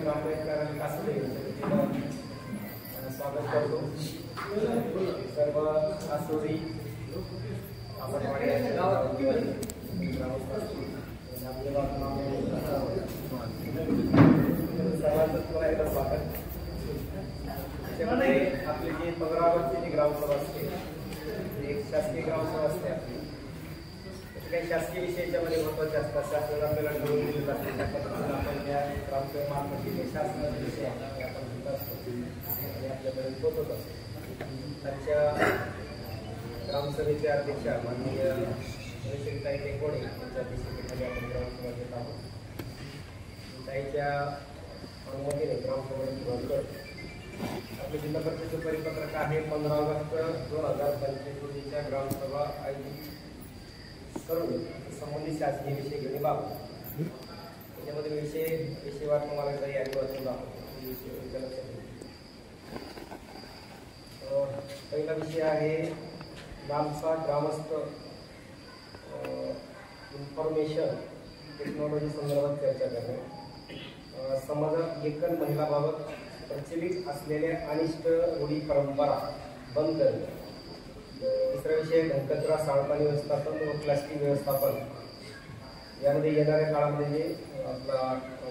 ग्रामपंचायत कासुले स्वागत करतो। सर्व आसोरी अंगणवाडी सर्वांचं पुन्हा एकदा स्वागत। त्याच्यामध्ये आपली जी 15 ऑगस्टची जी ग्रामसभा असते एक शासकीय ग्रामसभा असते आपली, काही शासकीय विषयाच्या मध्ये महत्वाचे असतात। शासनाला आपल्याला ठरवून दिले जाते त्या पद्धतीने आपण त्या ग्रामसभेमार्फत जे शासनाचे विषय आहेत आपण घेत असतो आणि आपल्यापर्यंत पोहोचत असतो। आजच्या ग्रामसभेचे अध्यक्ष माननीय ताई टेकोडे यांच्या अध्यक्षतेखाली आपण ग्रामसभा घेत आहोत। ताईच्या अनुमतीने ग्रामसभेची सुरुवात आपले जिल्हा परिषदेचे परिपत्रक आहे 15 ऑगस्ट 2025 रोजीच्या ग्रामसभा आयोजित करून संबंधित शासकीय विषय घेणे बाबत त्याच्यामध्ये विषयवार तुम्हाला काही ऐकवायचं पहिला विषय आहे नामसा ग्रामस्थ इन्फॉर्मेशन टेक्नॉलॉजी संदर्भात चर्चा करणे। समाजात एकल महिलाबाबत प्रचलित असलेल्या अनिष्ट रूढी परंपरा बंद करणे। तिसरा विषय घनकचरा साळपाणी व्यवस्थापन व प्लास्टिक व्यवस्थापन यामध्ये येणाऱ्या काळामध्ये जे आपला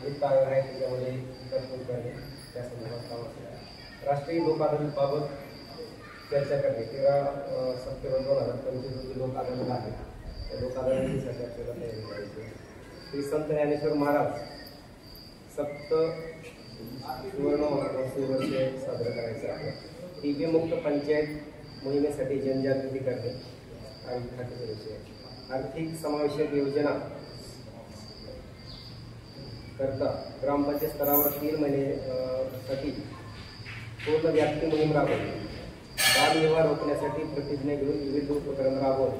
वित्त आयोग आहे त्याच्यामध्ये तरतूद करणे त्या संदर्भात काम असेल। राष्ट्रीय लोक अदालतीबाबत चर्चा करणे। 13 सप्टेंबर 2025 रोजी लोक अदालत आहे, त्या लोक अदालतीसाठी आपल्याला तयारी करायची। श्री संत ज्ञानेश्वर महाराज सप्त सुवर्ण वर्ष साजरा करायचं आहे। टीबी मुक्त पंचायत मोहिमेसाठी जनजागृती करणे खात्याचा विषय। आर्थिक समावेशक योजना करता ग्रामपंचायत स्तरावर 3 महिन्यासाठी पूर्ण व्याप्ती मोहीम राबवणे। बालविवाह रोखण्यासाठी प्रतिज्ञा घेऊन विविध उपक्रम राबवणे।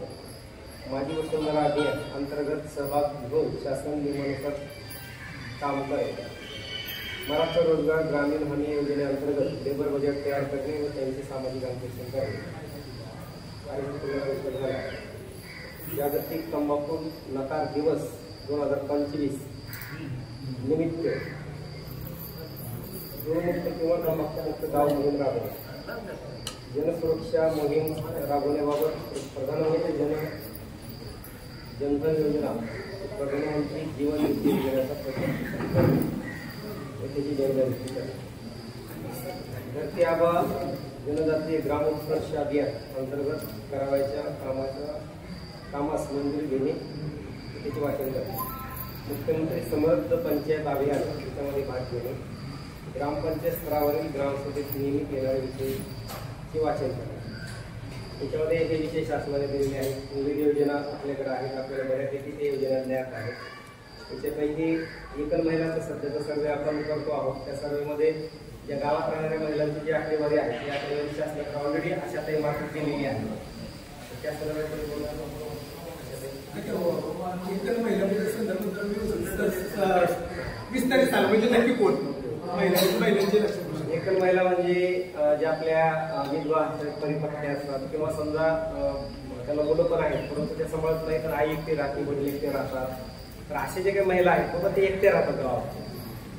माझी वसुंधरा अभियान अंतर्गत सहभाग घेऊन शासन नियमानुसार काम करायचे। महाराष्ट्र रोजगार ग्रामीण हमी योजनेअंतर्गत लेबर बजेट तयार करणे व त्यांचे सामाजिक अंकेक्षण करणे। जागतिक तंबाखू नकार दिवस 2025 निमित्त धूरमुक्त किंवा तंबाखूमुक्त गाव मोहीम राबवणे। जनसुरक्षा मोहीम राबवण्याबाबत प्रधानमंत्री जनधन योजना प्रधानमंत्री जीवन ज्योती योजनेचा प्रकल्प त्याची जनजागृती करणे। धरती आबा जनजातीय ग्राम उत्कर्ष अभियान अंतर्गत करावयाच्या कामास मंजुरी देणे त्याचे वाचन करणे। मुख्यमंत्री समर्थ पंचायत अभियान त्याच्यामध्ये भाग घेणे। ग्रामपंचायत स्तरावरील ग्रामसभेत नियमित येणारे विषयचे वाचन करणे। त्याच्यामध्ये हे विषय शासनाने दिलेले आहेत। विविध योजना आपल्याकडे आहेत, आपल्याला बऱ्यापैकी ते योजना ज्ञात आहेत। त्याच्यापैकी एकल महिलांचा सध्याचा सर्वे आपण करतो आहोत। त्या सर्वेमध्ये ज्या गावात राहणाऱ्या महिलांची जी आकडेवारी आहे ती आकडेवारी शासनाने ऑलरेडी अशातही मार्फत केलेली आहे। त्या सर्वात एकल महिलांच्या संदर्भात विस्तारित सांगा म्हणजे नक्की कोण महिलांचे लक्षण। एकल महिला म्हणजे ज्या आपल्या विधवा परिपक्व असतात किंवा समजा त्याला मुलं पण आहेत परंतु ते सांभाळत नाही तर आई एकटी राहते, वडील एकटे राहतात, तर असे जे काही महिला आहेत बाबा ते एकटे राहतात गावात,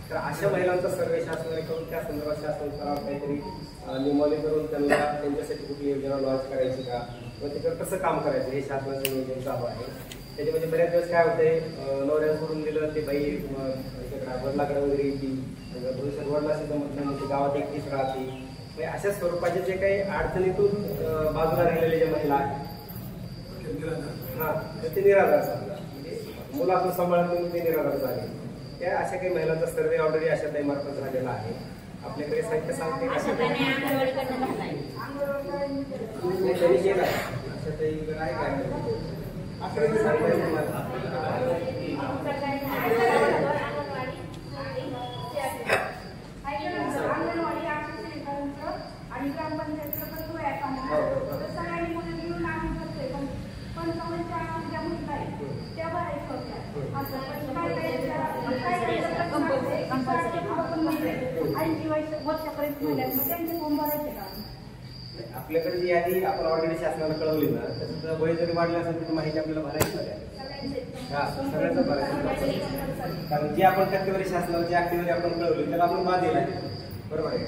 तर अशा महिलांचा सर्वे शासनाने करून त्या संदर्भात शासन स्तरावर काहीतरी नियमावली करून त्यांना त्यांच्यासाठी कुठली योजना लॉन्च करायची का व त्याच्यावर कसं काम करायचं हे शासनाचं नियोजन चालू आहे। त्याच्यामध्ये बऱ्याच वेळेस काय होतंय नवऱ्यानं सोडून दिलं ते बाई वडिलाकडे वगैरे येते, भविष्यात वडिलाशी जमत नाही ते गावात एकटीच राहते। म्हणजे अशा स्वरूपाचे जे काही अडचणीतून बाजूला राहिलेले ज्या महिला आहेत तर ते निराधार समजा म्हणजे मुलातून सांभाळून ते निराधार झाले। त्या अशा काही महिलांचा सर्वे ऑलरेडी अशा काही मार्फत झालेला आहे। आपल्याकडे संख्या सांगते अशा काही केला अशा काही आहे काय आपल्याकडे जी यादी आपण ऑलरेडी शासनाला कळवली ना त्याचं वय जरी वाढलं असेल त्याची माहिती आपल्याला भरायची नाही। सगळ्यांचं भरायचं. कारण जे आपण टक्केवारी शासनाला जी आकडेवारी आपण कळवली त्याला आपण बाध दिला बरोबर आहे.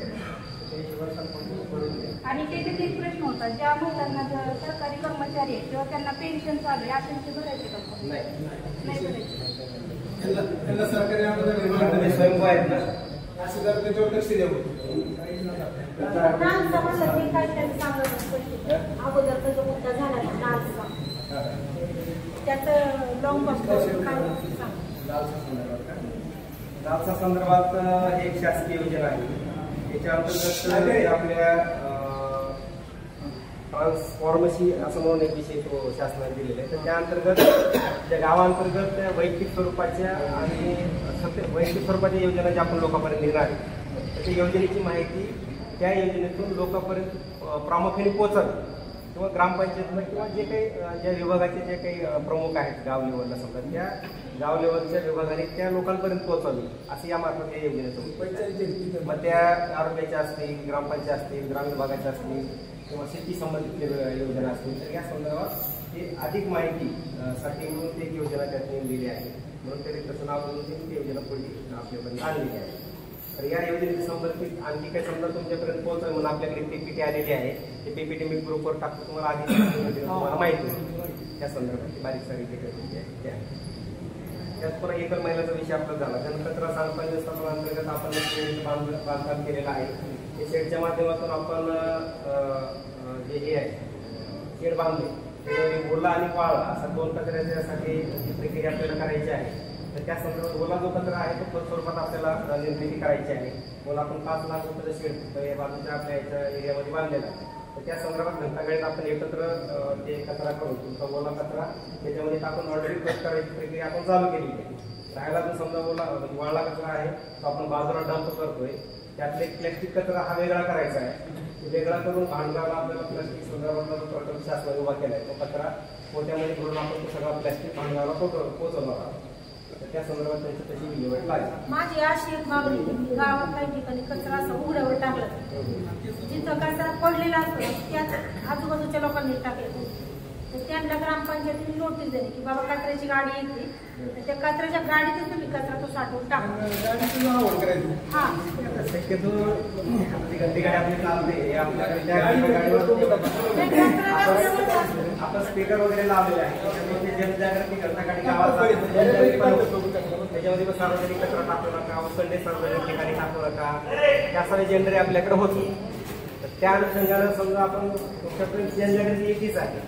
आणि त्याच्यात एक प्रश्न होता, ज्या महिलांना सरकारी कर्मचारी आहेत किंवा त्यांना पेन्शन चालू आहे अशांचे भरायचे का? नाही भरायचे. त्यांना सरकारी अनुदान स्वयंभू आहेत ना असं जर त्याच्यावर लक्ष द्यावं. काय त्यांनी सांगत अगोदर त्याचा मुद्दा झाला डान्सचा, त्याचं लॉंग लालसा संदर्भात ही एक शासकीय योजना आहे. याच्या अंतर्गत आपल्या ट्रान्सफॉर्मसी असं म्हणून एक विषय तो शासनाने दिलेला आहे. तर त्या अंतर्गत त्या गावांतर्गत त्या वैयक्तिक स्वरूपाच्या आणि वैयक्तिक स्वरूपाच्या योजना ज्या आपण लोकांपर्यंत देणार आहे तर त्या योजनेची माहिती त्या योजनेतून लोकांपर्यंत प्रामुख्याने पोहोचावी किंवा ग्रामपंचायतला किंवा जे काही ज्या विभागाचे जे काही प्रमुख आहेत गाव लेवलला समजा त्या गाव लेवलच्या विभागाने त्या लोकांपर्यंत पोहोचावी असं यामार्फत या योजनेचं. मग त्या आरोग्याच्या असतील, ग्रामपंचायत असतील, ग्राम विभागाच्या असतील किंवा शेती संबंधित योजना असतील तर या संदर्भात ही अधिक माहिती साठी म्हणून एक योजना त्यात नेमलेली आहे. म्हणून तरी तसं नाव म्हणून ती योजना पुढे आपल्यापर्यंत आणलेली आहे. तर या योजनेशी संबंधित आणखी काही समजा तुमच्यापर्यंत पोहोचलं म्हणून आपल्याकडे PPT आलेली आहे. ते PPT मी ग्रुपवर टाकतो, तुम्हाला आधी तुम्हाला माहिती होईल त्या संदर्भात बारीक सारीक आहे. त्यात पुन्हा एकल महिलाचा विषय आपला झाला. गणकचरा सांडपाणी अंतर्गत आपण बांधकाम केलेलं आहे. हे शेडच्या माध्यमातून आपण जे हे आहे शेड बांधले त्याच्यामध्ये ओला आणि वाळा असा दोन कचऱ्याच्यासाठी प्रक्रिया आपल्याला करायची आहे. तर त्या संदर्भात ओला जो कचरा आहे तो खत स्वरूपात आपल्याला निर्मिती करायची आहे. ओला आपण 5 लाख रुपयाचं शेड या बाजूच्या आपल्या याच्या एरियामध्ये बांधलेला आहे. तर त्या संदर्भात घंटागाडीत आपण एकत्र ते कचरा करून तुमचा ओला कचरा त्याच्यामध्ये टाकून ऑलरेडी खत करायची प्रक्रिया आपण चालू केलेली आहे. राहायला जो समजा ओला वाळला कचरा आहे तो आपण बाजूला डंप करतोय. त्यातले प्लॅस्टिक कचरा हा वेगळा करायचा आहे. वेगळा करून भांडवला आपल्याला प्लास्टिक संदर्भातला जो प्रकल्प शासनाने उभा केला आहे तो कचरा पोत्यामध्ये भरून आपण तो सगळा प्लास्टिक भांडवला पोहोचवणार आहोत. त्या संदर्भात त्यांची तशी विल्हेवाट लागेल. माझी अशी एक मागणी होती, गावात काही ठिकाणी कचरा असं उघड्यावर टाकला जिथं कचरा पडलेला असतो त्याच आजूबाजूच्या लोकांनी टाकले. तर त्यांना ग्रामपंचायतीने नोटीस दिली की बाबा कचऱ्याची गाडी येते तर त्या कचऱ्याच्या गाडीतच तुम्ही कचरा तो साठवून टाका. हा शक्यतो गाडी आपली चालते आपण स्पीकर वगैरे लावलेले आहे. त्याच्यामध्ये जनजागृती करता गाडी गावात त्याच्यामध्ये पण सार्वजनिक कचरा टाकू नका, संडे सार्वजनिक ठिकाणी टाकू नका या सारे जनरली आपल्याकडे होतो. तर त्या अनुषंगाने समजा आपण तुमच्यापर्यंत जनजागृती येतीच आहे.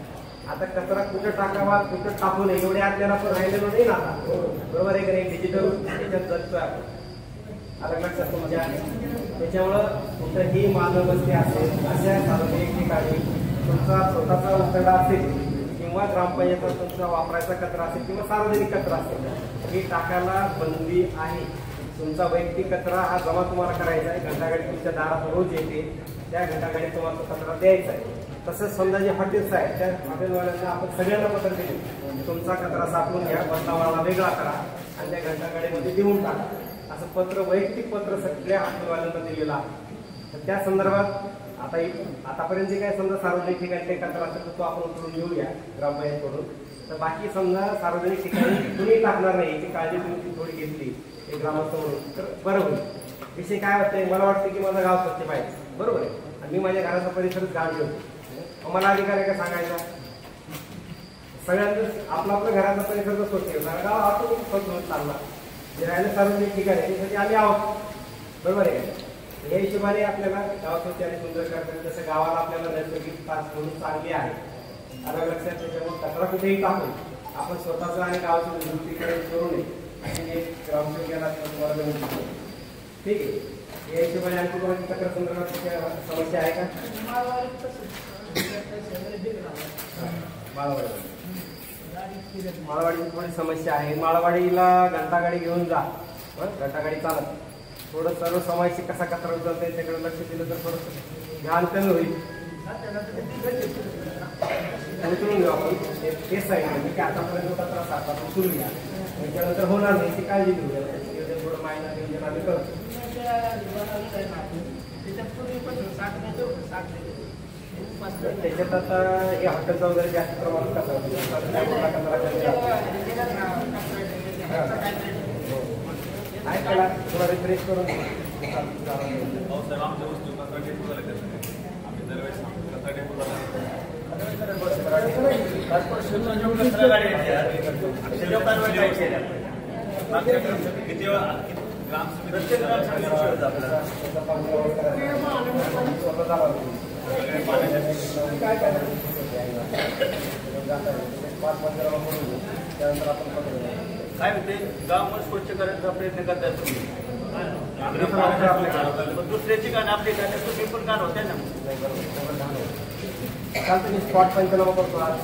आता कचरा कुठं टाकावा कुठं टाकू नये एवढे आपल्याला पण राहिलेलो नाही ना आता बरोबर आहे का नाही. डिजिटल याच्यात जगतोय आपण आता लक्षात तुमच्या. त्याच्यामुळं कुठंही मानववस्ती असेल अशा सार्वजनिक ठिकाणी तुमचा स्वतःचा उतरडा असेल किंवा ग्रामपंचायत तुमचा वापरायचा कचरा असेल किंवा सार्वजनिक कचरा असेल हे टाकायला बंदी आहे. तुमचा वैयक्तिक कचरा हा जमा तुम्हाला करायचा आहे. घंटागाडी तुमच्या दारात रोज येते त्या घंटागाडीत तुम्हाला तो कचरा द्यायचा आहे. तसंच समजा जे हॉटेल्स आहेत त्या हॉटेलवाल्यांना आपण सगळ्यांना पत्र दिले तुमचा कचरा साठवून घ्या, बदलावाला वेगळा करा आणि त्या घंटागाडीमध्ये देऊन टाका असं पत्र वैयक्तिक पत्र सगळ्या हॉटेलवाल्यांना दिलेलं आहे. तर त्या संदर्भात आतापर्यंत जे काय समजा सार्वजनिक ठिकाणी ते कचरा असेल तर तो आपण उचलून घेऊया ग्रामपंचायतकडून. तर बाकी समजा सार्वजनिक ठिकाणी कुणी टाकणार नाही याची काळजी तुम्ही थोडी घेतली ते ग्रामस्थ म्हणून तर बरं होईल. विषय काय वाटतंय मला वाटतं की माझं गाव स्वच्छ पाहिजे बरोबर आहे आणि मी माझ्या घराचा परिसरच गाव ठेवतो. मला अधिकार आहे का सांगायचा. सगळ्यांचं आपला आपल्या घराचा परिसर स्वच्छ ठेवणार गाव आपण स्वच्छ होत चालणार. जे राहिलं सार्वजनिक ठिकाणी त्यासाठी आम्ही आहोत बरोबर आहे. या हिशोबाने आपल्याला गाव स्वच्छ आणि सुंदर करतात. जसं गावाला आपल्याला नैसर्गिक तास म्हणून चांगली आहे अलग लक्षात. त्याच्यामुळे कचरा कुठेही टाकून आपण स्वतःचा आणि गावाचं विद्युतीकरण करू नये अशी एक ग्रामसेवकाला ठीक आहे. या हिशोबाने आणखी कोणाची तक्रार संदर्भात समस्या आहे का. माळवाडीची थोडी समस्या आहे. माळवाडीला घंटागाडी घेऊन जा घंटागाडी चालत थोडं सर्व समावेशी कसा कचरा उचलता येईल त्याकडे लक्ष दिलं तर थोडंसं घाण कमी होईल. उचलून घेऊ आपण तेच सांगितलं की आतापर्यंत कचरा साठा उचलून घ्या त्याच्यानंतर होणार नाही याची काळजी घेऊया. थोडं मायनर नियोजन आम्ही करतो. त्याच्यात आता हे हॉटेलचा वगैरे जास्त प्रमाणात कसं आहे त्याला थोडा रिफ्रेश करून त्यानंतर आपण काय होते गाव स्वच्छ करण्याचा प्रयत्न करतात तुम्ही दुसऱ्याची गाणं आपली गाणं तुम्ही पण गाणं होते ना चालतं मी स्पॉट पंचनामा करतो आज